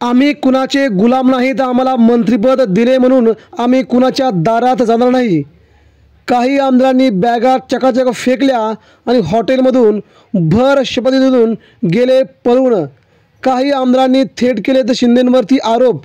आम्ही कुणाचे गुलाम नाहीत, आम्हाला मंत्रिपद दिले म्हणून आम्ही कुणाच्या दारात जाणार नाही। काही आमदारांनी बॅगा चकाचक फेकल्या आणि हॉटेलमधून भर शपथीतून गेले पळून। काही आमदारांनी थेट केले तर शिंदेंवरती आरोप,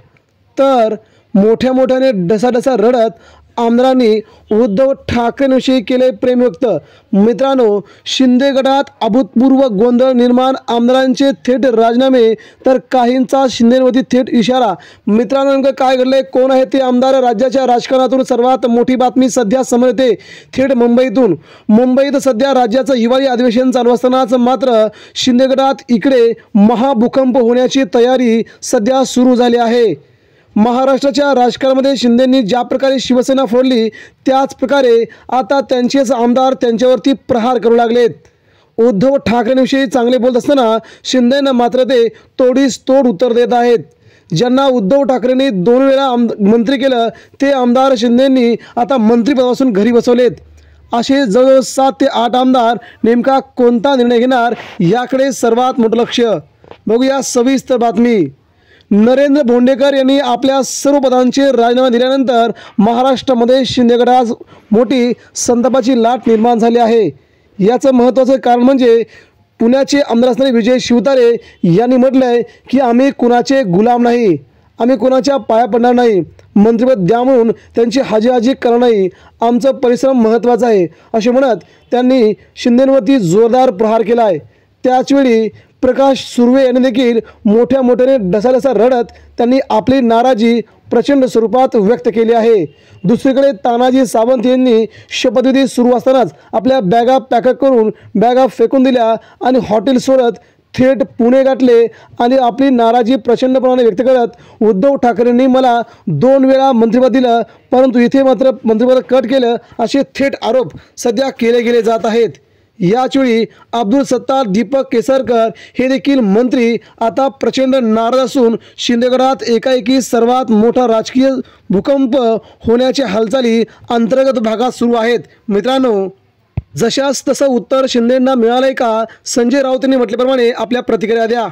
तर मोठ्या मोठ्याने ढसाढसा रडत आमदारांनी उद्धव ठाकरेंविषयी केले प्रेम व्यक्त। मित्रांनो, शिंदे गटात अभूतपूर्व गोंधळ निर्माण, आमदारांचे थेट राजीनामे तर काहींचा शिंदेंवरती थेट इशारा। मित्रांनो, नेमकं काय घडलंय, कोण आहे ते आमदार? राज्याच्या राजकारणातून सर्वात मोठी बातमी सध्या समोर येते थेट मुंबईतून। मुंबईत सध्या राज्याचं हिवाळी अधिवेशन चालू असतानाच मात्र शिंदे गटात इकडे महाभूकंप होण्याची तयारी सध्या सुरू झाली आहे। महाराष्ट्राच्या राजकारणामध्ये शिंदेंनी ज्या प्रकारे शिवसेना फोडली, त्याच प्रकारे आता त्यांचेच आमदार त्यांच्यावरती प्रहार करू लागलेत। उद्धव ठाकरेंविषयी चांगले बोलत असताना शिंदेंना मात्र ते तोडीस तोड उत्तर देत आहेत। ज्यांना उद्धव ठाकरेंनी 2 वेळा मंत्री केलं, ते आमदार शिंदेंनी आता मंत्रिपदापासून घरी बसवलेत। असे जवळजवळ 7 ते 8 आमदार नेमका कोणता निर्णय घेणार, याकडे सर्वात मोठं लक्ष। बघूया सविस्तर बातमी। नरेंद्र भोंडेकर यांनी आपल्या सर्व पदांचे राजीनामे दिल्यानंतर महाराष्ट्रामध्ये शिंदे गटात मोठी संतापाची लाट निर्माण झाली आहे। याचं महत्त्वाचं कारण म्हणजे पुण्याचे आमदार असणारे विजय शिवतारे यांनी म्हटलंय की आम्ही कुणाचे गुलाम नाही, आम्ही कुणाच्या पाया पडणार नाही, मंत्रिपद द्या म्हणून त्यांची हाजी करणार नाही, आमचा परिश्रम महत्त्वाचा आहे असे म्हणत त्यांनी शिंदेंवरती जोरदार प्रहार केला आहे। त्याचवेळी प्रकाश सुर्वे यांनी देखील मोठ्या मोठ्याने ढसाढसा रडत त्यांनी आपली नाराजी प्रचंड स्वरूपात व्यक्त केली आहे। दुसरीकडे तानाजी सावंत यांनी शपथविधी सुरू असतानाच आपल्या बॅगा पॅक करून बॅगा फेकून दिल्या आणि हॉटेल सोडत थेट पुणे गाठले आणि आपली नाराजी प्रचंडपणाने व्यक्त करत उद्धव ठाकरेंनी मला 2 वेळा मंत्रिपद दिलं, परंतु इथे मात्र मंत्रिपद कट केलं, असे थेट आरोप सध्या केले गेले जात आहेत। याचवेळी अब्दुल सत्तार, दीपक केसरकर हे देखील मंत्री आता प्रचंड नाराज असून शिंदे गटात एकाएकी सर्वात मोठा राजकीय भूकंप होण्याच्या हालचाली अंतर्गत भागात सुरू आहेत। मित्रांनो, जशास तसं उत्तर शिंदेंना मिळालंय का? संजय राऊत यांनी म्हटल्याप्रमाणे आपल्या प्रतिक्रिया द्या।